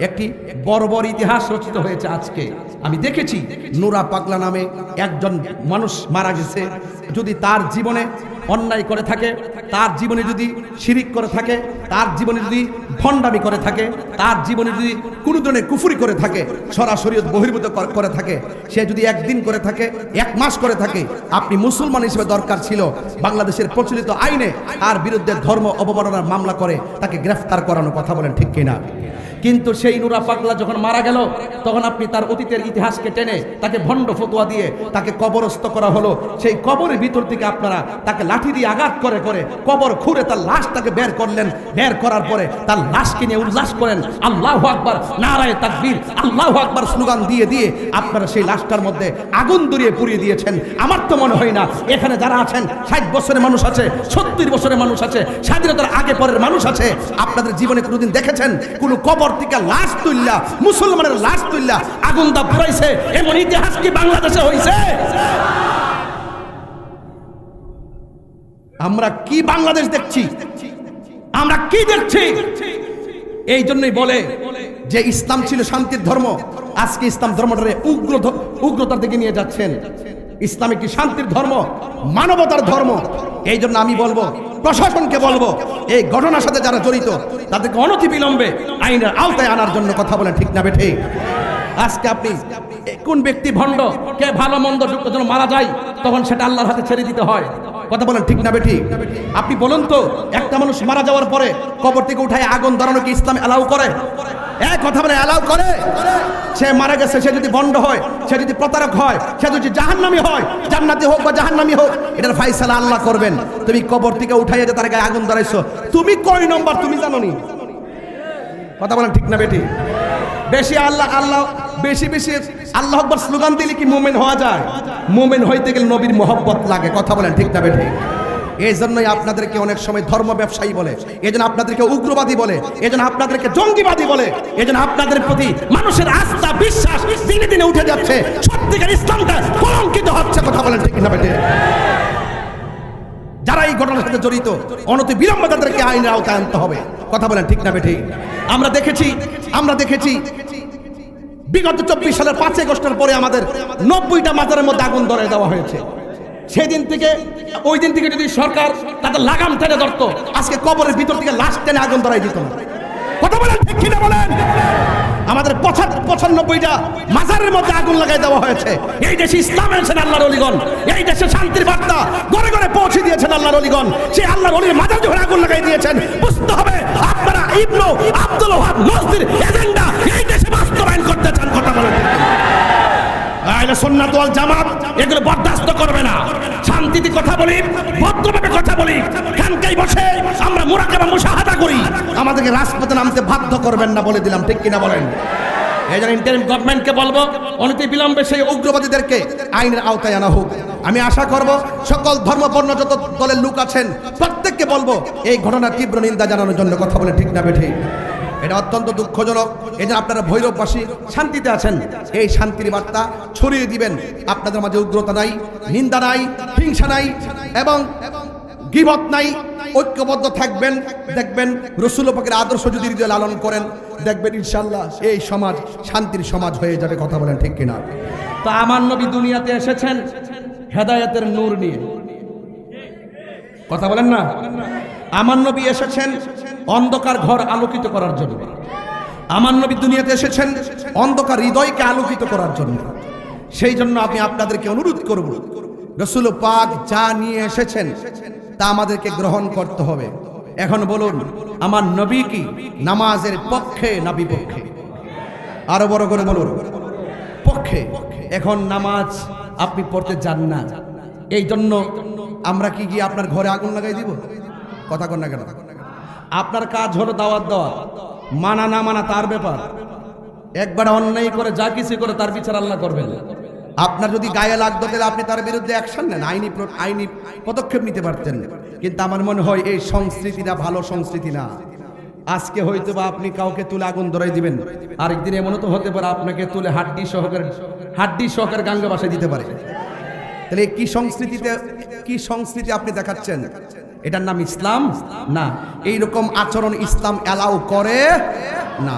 একটি বর্বর ইতিহাস রচিত হয়েছে। আজকে আমি দেখেছি নুরা পাগলা নামে একজন মানুষ মারা গেছে। যদি তার জীবনে অন্যায় করে থাকে, তার জীবনে যদি শিরিক করে থাকে, তার জীবনে যদি ভণ্ডামি করে থাকে, তার জীবনে যদি কোনো ধরনের কুফরি করে থাকে, সরাসরি বহির্ভূত করে থাকে, সে যদি একদিন করে থাকে, এক মাস করে থাকে, আপনি মুসলমান হিসেবে দরকার ছিল বাংলাদেশের প্রচলিত আইনে তার বিরুদ্ধে ধর্ম অবমাননার মামলা করে তাকে গ্রেফতার করানো। কথা বলেন ঠিক কিনা? কিন্তু সেই নুরা পাগলা যখন মারা গেল, তখন আপনি তার অতীতের ইতিহাসকে টেনে তাকে ভণ্ড ফতোয়া দিয়ে তাকে কবরস্থ করা হলো। সেই কবরের ভিতর থেকে আপনারা তাকে লাঠি দিয়ে আঘাত করে করে কবর খুঁড়ে তার লাশটাকে বের করলেন। বের করার পরে তার লাশকে নিয়ে উল্লাস করেন, আল্লাহু আকবার, নারায়ে তাকবীর, আল্লাহু আকবার স্লোগান দিয়ে দিয়ে আপনারা সেই লাশটার মধ্যে আগুন ধরিয়ে পুড়িয়ে দিয়েছেন। আমার তো মনে হয় না এখানে যারা আছেন 60 বছরের মানুষ আছে, 70 বছরের মানুষ আছে, স্বাধীনতার আগে পরের মানুষ আছে, আপনাদের জীবনে কোনোদিন দেখেছেন কোনো কবর থেকে লাশ তুললা, মুসলমানের লাশ তুললা আগুন দা পুরাইছে? এমন ইতিহাস কি বাংলাদেশে হইছে? আমরা কি বাংলাদেশ দেখছি? আমরা কি দেখছি? এই জন্যই বলে যে ইসলাম ছিল শান্তির ধর্ম, আজকে ইসলাম ধর্মটারে উগ্রতার দিকে নিয়ে যাচ্ছেন। ইসলাম একটি শান্তির ধর্ম, মানবতার ধর্ম। এই জন্য আমি বলবো, প্রশাসনকে বলবো, এই ঘটনার সাথে যারা জড়িত তাদেরকে অনতিবিলম্বে আইনের আওতায় আনার জন্য। কথা বলেন ঠিক না বেঠে? আজকে আপনি কোন ব্যক্তি ভণ্ড, কে ভালো মন্দ যখন মারা যায় তখন সেটা আল্লাহর হাতে ছেড়ে দিতে হয়। কথা বলেন ঠিক না বেঠি? আপনি বলুন তো, একটা মানুষ মারা যাওয়ার পরে কবর থেকে উঠায় আগুন ধরানো কি ইসলাম অ্যালাউ করে? এক কথা বলে অ্যালাউ করে? সে মারা গেছে, সে যদি ভণ্ড হয়, সে যদি প্রতারক হয়, সে যদি জাহান্নামী হয়, জান্নাতি হোক বা জাহান্নামী হোক, এটার ফায়সালা আল্লাহ করবেন। তুমি কবর থেকে উঠাইয়া যে তার গায়ে আগুন ধরাইছো, তুমি কয় নম্বর তুমি জানো নি? কথা বলেন ঠিক না বেটি? বেশি আল্লাহ আল্লাহ বেশি বেশি আল্লাহু আকবার স্লোগান দিলে কি মুমিন হওয়া যায়? মুমিন হইতে গেলে নবীর মহব্বত লাগে। কথা বলেন ঠিক না বেটি? এই জন্যই আপনাদেরকে অনেক সময় ধর্ম ব্যবসায়ী বলে, এই জন্য আপনাদেরকে উগ্রবাদী বলে, এই জন্য আপনাদেরকে জঙ্গিবাদী বলে, এই জন্য আপনাদের প্রতি মানুষের আস্থা বিশ্বাস দিনে দিনে উঠে যাচ্ছে। সত্যিকার ইসলামটা কলঙ্কিত হচ্ছে। কথা বলেন ঠিক না বেটি? যারা এই ঘটনার সাথে জড়িত অনতি বিলম্বে তাদেরকে আইনের আওতায় আনতে হবে। কথা বলেন ঠিক না বেঠি? আমরা দেখেছি বিগত 24 সালের 5 আগস্টের পরে আমাদের 90টা মাজারের মধ্যে আগুন ধরে দেওয়া হয়েছে। সেদিন থেকে ওই দিন থেকে যদি সরকার তাদের লাগাম টেনে ধরতো, আজকে কবরের ভিতর থেকে লাশ টেনে আগুন ধরাই দিত না। কথা বলেন ঠিক কিনা বলেন? আমাদের 95টা মাজারের মধ্যে আগুন লাগাই দেওয়া হয়েছে। এই দেশে ইসলাম এনেছেন আল্লাহর ওলিগণ, এই দেশে শান্তির বার্তা ঘরে ঘরে পৌঁছে দিয়েছেন আল্লাহর ওলিগণ। সেই আল্লাহর ওলির মাজার যখন আগুন লাগাই দিয়েছেন, বুঝতে হবে আপনারা ইবনু আব্দুল ওয়াহাব নজরীর এজেন্ডা এই দেশে বাস্তবায়ন করতে চান। কথা বলেন আহলে সুন্নাত ওয়াল জামাত এগুলো বরদাস্ত করবে না। শান্তিতে কথা বলি, ভদ্রভাবে কথা বলি, খানকায় বসে আমরা মুরাকাবা মুশাহাদা করি। আমাদেরকে রাজপথে নামতে বাধ্য করবেন না, বলে দিলাম ঠিক কিনা বলেন? এই জন্য ইন্টারিম গভর্নমেন্টকে বলবো, অনতি বিলম্বে সেই উগ্রবাদীদেরকে আইনের আওতায় আনা হোক। আমি আশা করব সকল ধর্মবর্ণ যত দলের লোক আছেন প্রত্যেককে বলবো এই ঘটনার তীব্র নিন্দা জানানোর জন্য। কথা বলে ঠিক না বেঠি? এটা অত্যন্ত দুঃখজনক। এই জন্য আপনারা ভৈরববাসী শান্তিতে আছেন, এই শান্তির বার্তা ছড়িয়ে দিবেন। আপনাদের মাঝে উগ্রতা নাই, নিন্দা নাই, হিংসা নাই এবং গীবত নাই। ঐক্যবদ্ধ থাকবেন, দেখবেন রাসূল পাকের আদর্শ যদি হৃদয়ে লালন করেন, দেখবেন ইনশাআল্লাহ এই সমাজ শান্তির সমাজ হয়ে যাবে। কথা বলেন ঠিক কিনা? তো আমার নবী দুনিয়াতে এসেছেন হেদায়েতের নূর নিয়ে। কথা বলেন না? আমার নবী এসেছেন অন্ধকার ঘর আলোকিত করার জন্য। আমার নবী দুনিয়াতে এসেছেন অন্ধকার হৃদয়কে আলোকিত করার জন্য। সেই জন্য আমি আপনাদেরকে অনুরোধ করব, রাসূল পাক যা নিয়ে এসেছেন তা আমাদেরকে গ্রহণ করতে হবে। এখন বলুন, আমার নবী কি নামাজের পক্ষে না বিপক্ষে? আরো বড় করে বলুন, পক্ষে। এখন নামাজ আপনি পড়তে যান না, এই জন্য আমরা কি গিয়ে আপনার ঘরে আগুন লাগাই দিব? কথা কন না কেন? আপনার কাজ হলো দাওয়াত দেওয়া, মানা না মানা তার ব্যাপার। একবার অন্যায় করে যা কিছু করে তার বিচার আল্লাহ করবেন। আপনার যদি গায়ে লাগতো তাহলে আপনি তার বিরুদ্ধে অ্যাকশন নেন, আইনি পদক্ষেপ নিতে পারতেন। কিন্তু আমার মনে হয় এই সংস্কৃতিটা ভালো সংস্কৃতি না। আজকে হয়তো বা আপনি কাউকে তুলে আগুন ধরাই দিবেন, আরেকদিন এমনও তো হতে পারে আপনাকে তুলে হাড্ডি সহকারে গাঙ্গে বাসায় দিতে পারে। তাহলে কি সংস্কৃতি আপনি দেখাচ্ছেন? এটার নাম ইসলাম না। এইরকম আচরণ ইসলাম অ্যালাউ করে না।